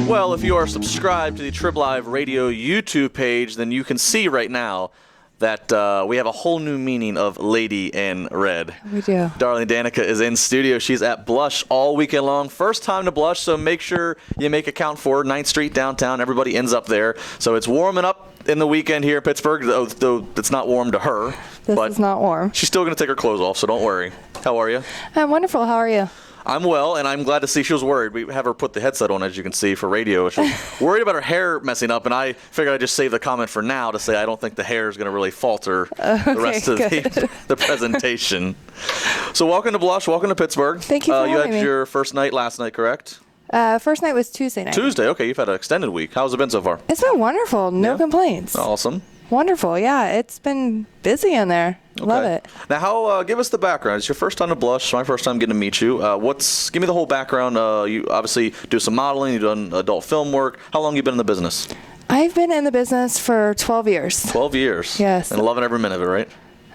Well, if you are subscribed to the Trib Live Radio YouTube page, then you can see right now that we have a whole new meaning of Lady in Red. We do. Darling Danika is in studio. She's at Blush all weekend long. First time to Blush, so make sure you make a count for 9th Street downtown. Everybody ends up there. So it's warming up in the weekend here in Pittsburgh, though it's not warm to her. This is not warm. She's still going to take her clothes off, so don't worry. How are you? I'm wonderful. How are you? I'm well, and I'm glad to see she was worried. We have her put the headset on, as you can see, for radio. She was worried about her hair messing up, and I figured I'd just save the comment for now to say I don't think the hair is going to really falter the rest of the presentation. So welcome to Blush. Welcome to Pittsburgh. Thank you for having me. You had your first night last night, correct? First night was Tuesday night. Tuesday. Okay, you've had an extended week. How's it been so far? It's been wonderful. No complaints. Awesome. Wonderful. Yeah, it's been busy in there. Okay. Love it. Now, give us the background. It's your first time to Blush. It's my first time getting to meet you. Give me the whole background. You obviously do some modeling. You've done adult film work. How long have you been in the business? I've been in the business for 12 years. 12 years. Yes. And loving every minute of it, right?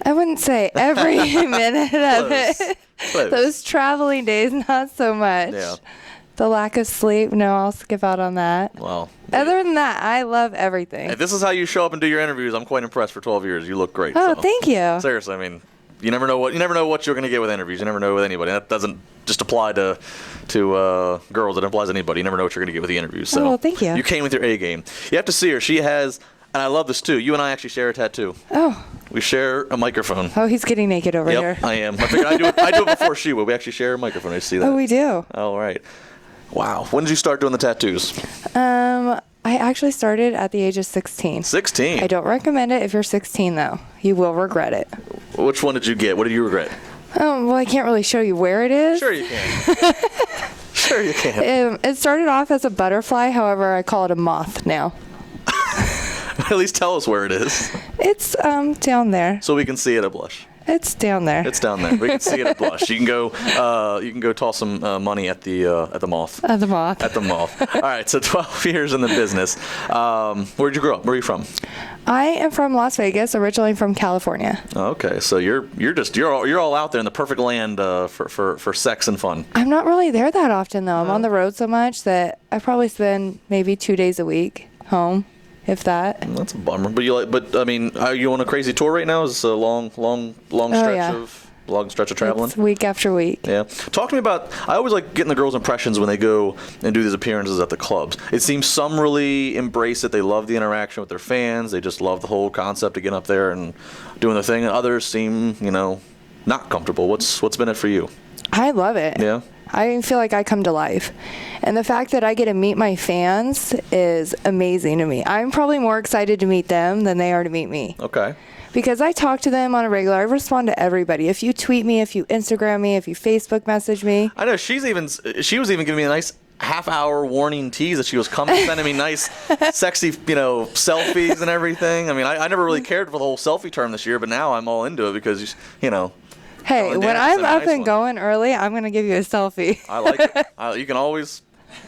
I wouldn't say every minute of it. Close. Those traveling days, not so much. Yeah. The lack of sleep, no, I'll skip out on that. Wow. Other than that, I love everything. If this is how you show up and do your interviews, I'm quite impressed. For 12 years, you look great. Oh, so. thank you. Seriously, I mean, you never know what you're going to get with interviews. You never know with anybody. That doesn't just apply to girls. It applies to anybody. You never know what you're going to get with the interviews. So well, thank you. You came with your A game. You have to see her. She has, and I love this too. You and I actually share a tattoo. Oh. We share a microphone. Oh, he's getting naked over here. Yep, I am. I figured I do it before she would. We actually share a microphone. I see that. Oh, we do. All right. Wow. When did you start doing the tattoos? I actually started at the age of 16. 16? I don't recommend it if you're 16, though. You will regret it. Which one did you get? What did you regret? Well, I can't really show you where it is. Sure you can. Sure you can. It started off as a butterfly. However, I call it a moth now. At least tell us where it is. It's down there. So we can see it at Blush. It's down there. It's down there. We can see it at Blush. You can go toss some money at the moth. At the moth. At the moth. All right. So 12 years in the business. Where'd you grow up? Where are you from? I am from Las Vegas, originally from California. Okay. So you're all out there in the perfect land for sex and fun. I'm not really there that often though. I'm on the road so much that I probably spend maybe 2 days a week home. If that. That's a bummer. But I mean, are you on a crazy tour right now? Is this a long stretch of traveling? It's week after week. Yeah. Talk to me about. I always like getting the girls' impressions when they go and do these appearances at the clubs. It seems some really embrace it. They love the interaction with their fans. They just love the whole concept of getting up there and doing their thing. And others seem, not comfortable. What's been it for you? I love it. Yeah. I feel like I come to life. And the fact that I get to meet my fans is amazing to me. I'm probably more excited to meet them than they are to meet me. Okay. Because I talk to them on a regular. I respond to everybody. If you tweet me, if you Instagram me, if you Facebook message me. I know she was even giving me a nice half-hour warning tease that she was coming, sending me nice, sexy, selfies and everything. I mean, I never really cared for the whole selfie term this year, but now I'm all into it because, Hey, when I'm up and going early, I'm going to give you a selfie. I like it. You can always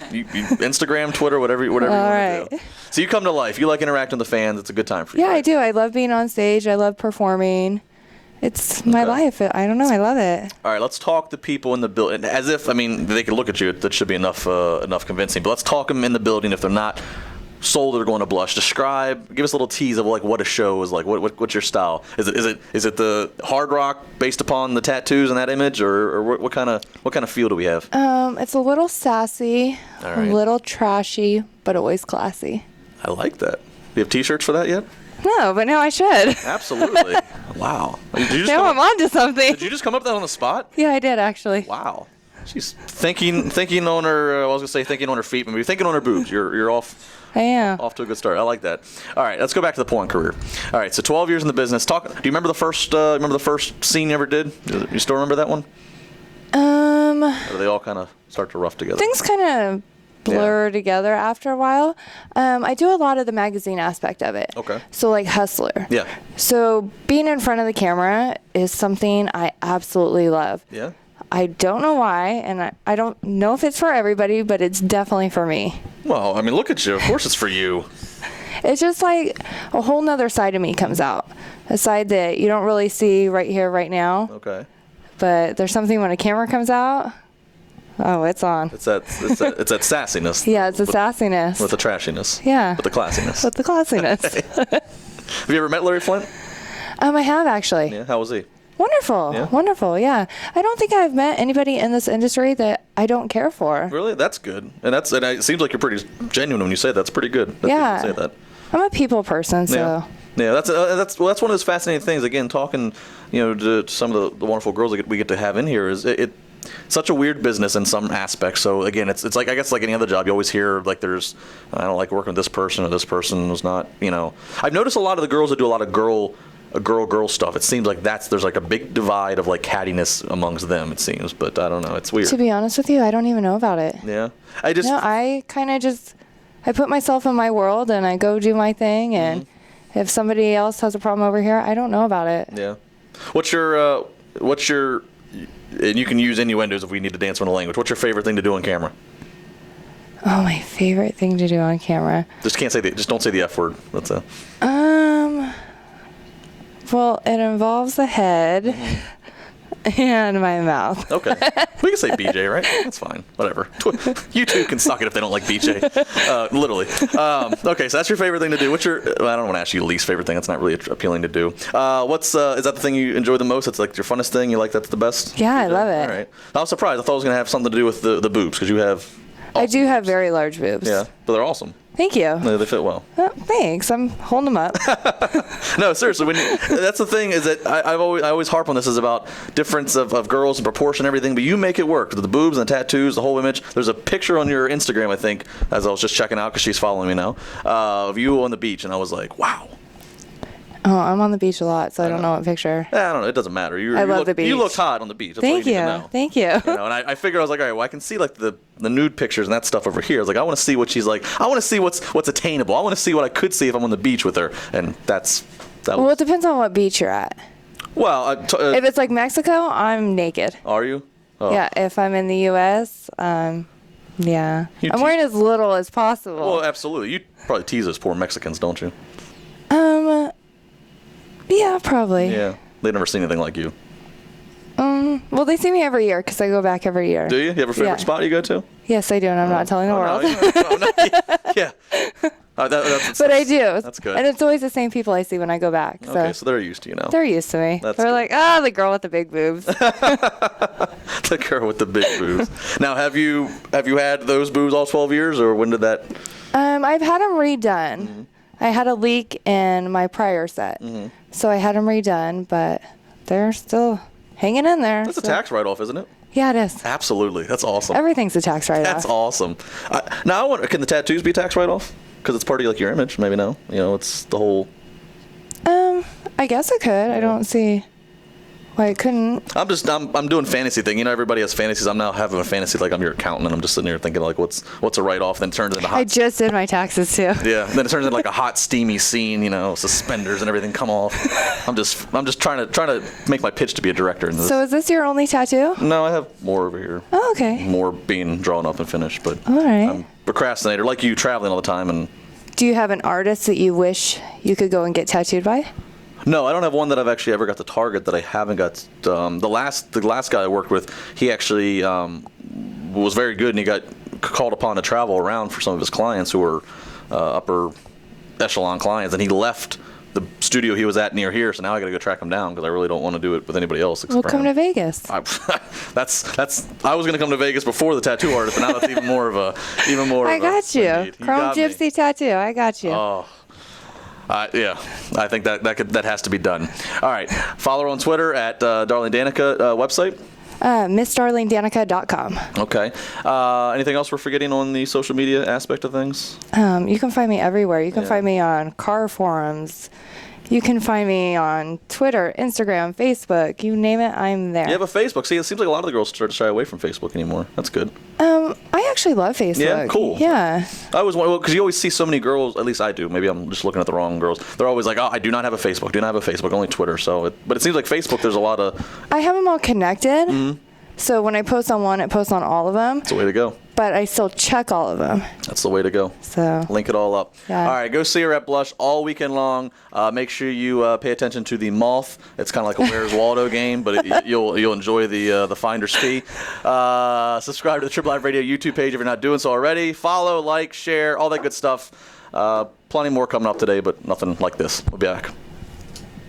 you Instagram, Twitter, whatever you want to do. So you come to life. You like interacting with the fans. It's a good time for you. Yeah, right? I do. I love being on stage. I love performing. It's my life. I don't know. I love it. All right, let's talk to people in the building. As if, they could look at you. That should be enough convincing. But let's talk them in the building if they're not sold or going to Blush. Give us a little tease of what a show is like. What's your style? Is it the hard rock based upon the tattoos and that image, or what kind of feel do we have? It's a little sassy, a little trashy, but always classy. I like that. Do you have T-shirts for that yet? No, but now I should. Absolutely. Wow. Now I'm onto something. Did you just come up with that on the spot? Yeah, I did actually. Wow. She's thinking on her. I was gonna say thinking on her feet, maybe thinking on her boobs. You're off. I am. Off to a good start. I like that. All right, let's go back to the porn career. All right, so 12 years in the business. Do you remember the first scene you ever did? Do you still remember that one? Or do they all kind of start to rough together? Things kind of blur together after a while. I do a lot of the magazine aspect of it. Okay. So like Hustler. Yeah. So being in front of the camera is something I absolutely love. Yeah. I don't know why, and I don't know if it's for everybody, but it's definitely for me. Well, look at you. Of course it's for you. It's just like a whole nother side of me comes out. A side that you don't really see right here, right now. Okay. but there's something when a camera comes out. Oh, it's on. It's that sassiness. Yeah, it's the sassiness. With the trashiness. Yeah. With the classiness. With the classiness. Have you ever met Larry Flint? I have actually. Yeah. How was he? Wonderful. Yeah? Wonderful. Yeah. I don't think I've met anybody in this industry that I don't care for. Really? That's good. And it seems like you're pretty genuine when you say that. That's pretty good. That's Yeah. good to say that. I'm a people person, so. Yeah. Yeah, that's one of those fascinating things. Again, talking, to some of the wonderful girls that we get to have in here is it such a weird business in some aspects. So again, it's like, I guess, like any other job, you always hear like I don't like working with this person, or this person was not. I've noticed a lot of the girls that do a lot of girl stuff. It seems like there's like a big divide of like cattiness amongst them. It seems, but I don't know. It's weird. To be honest with you, I don't even know about it. Yeah, I kind of I put myself in my world and I go do my thing. And if somebody else has a problem over here, I don't know about it. Yeah. What's your and you can use innuendos if we need to dance on the language. What's your favorite thing to do on camera? Oh, my favorite thing to do on camera. Just don't say the F word. That's a. Well, it involves the head and my mouth. Okay. We can say BJ, right? That's fine. Whatever. YouTube can suck it if they don't like BJ. Literally. Okay, so that's your favorite thing to do. I don't want to ask you your least favorite thing. That's not really appealing to do. Is that the thing you enjoy the most? It's like your funnest thing? You like that's the best? Yeah, I love it. All right. I was surprised. I thought it was going to have something to do with the boobs, because you have I do have very large boobs. Yeah, but they're awesome. Thank you. They fit well. Thanks. I'm holding them up. No, seriously. That's the thing, is that I always harp on this, is about difference of girls and proportion and everything, but you make it work. The boobs and the tattoos, the whole image. There's a picture on your Instagram, I think, as I was just checking out because she's following me now, of you on the beach, and I was like, wow. Oh, I'm on the beach a lot, so I don't know what picture. I don't know. It doesn't matter. I love the beach. You looked hot on the beach. That's Thank all you. Need to know. Thank you. And I figured, I was like, all right, well, I can see like the nude pictures and that stuff over here. I was like, I want to see what she's like. I want to see what's attainable. I want to see what I could see if I'm on the beach with her. And Well, it depends on what beach you're at. Well, if it's like Mexico, I'm naked. Are you? Oh. Yeah. If I'm in the U.S., yeah. I'm wearing as little as possible. Well, absolutely. You probably tease those poor Mexicans, don't you? Yeah, probably. Yeah. They never see anything like you. Well, they see me every year because I go back every year. Do you? You have a favorite spot you go to? Yes, I do, and I'm not telling the world. Yeah. But I do. That's good. And it's always the same people I see when I go back. Okay, so they're used to you now. They're used to me. That's They're good. like, the girl with the big boobs. The girl with the big boobs. Now, have you had those boobs all 12 years, or when did that? I've had them redone. I had a leak in my prior set, so I had them redone, but they're still hanging in there. That's a tax write-off, isn't it? Yeah, it is. Absolutely. That's awesome. Everything's a tax write-off. That's awesome. Now, I wonder, can the tattoos be tax write-off? Because it's part of like your image. Maybe no. It's the whole. I guess it could. I don't see why it couldn't. I'm doing fantasy thing. Everybody has fantasies. I'm now having a fantasy like I'm your accountant, and I'm just sitting here thinking like, what's a write-off? Then it turns into hot. I just did my taxes too. Yeah. Then it turns into like a hot, steamy scene. Suspenders and everything come off. I'm just trying to make my pitch to be a director in this. So is this your only tattoo? No, I have more over here. Oh, okay. More being drawn up and finished, but all right. I'm a procrastinator, like you, traveling all the time. And do you have an artist that you wish you could go and get tattooed by? No, I don't have one that I've actually ever got to target that I haven't got. The last guy I worked with, he actually was very good, and he got called upon to travel around for some of his clients who were upper echelon clients, and he left the studio he was at near here. So now I got to go track him down because I really don't want to do it with anybody else. We'll come to Vegas. I was going to come to Vegas before the tattoo artist, but now that's even more. I got you. Chrome Gypsy tattoo. I got you. Oh. Yeah, I think that has to be done. All right, follow her on Twitter at Darling Danika. Website? MissDarlingDanica.com. Okay. Anything else we're forgetting on the social media aspect of things? You can find me everywhere. You can find me on car forums. You can find me on Twitter, Instagram, Facebook. You name it, I'm there. You have a Facebook. See, it seems like a lot of the girls start to shy away from Facebook anymore. That's good. I actually love Facebook. Yeah, cool. Yeah. I always want, because you always see so many girls, at least I do. Maybe I'm just looking at the wrong girls. They're always like, I do not have a Facebook. Do not have a Facebook. Only Twitter. But it seems like Facebook, there's a lot of. I have them all connected. So when I post on one, it posts on all of them. That's the way to go. but I still check all of them. That's the way to go. So Link it all up. Yeah. All right, go see her at Blush all weekend long. Make sure you pay attention to the moth. It's kind of like a Where's Waldo game, but you'll enjoy the finder's fee. Subscribe to the Triple Live Radio YouTube page if you're not doing so already. Follow, like, share, all that good stuff. Plenty more coming up today, but nothing like this. We'll be back.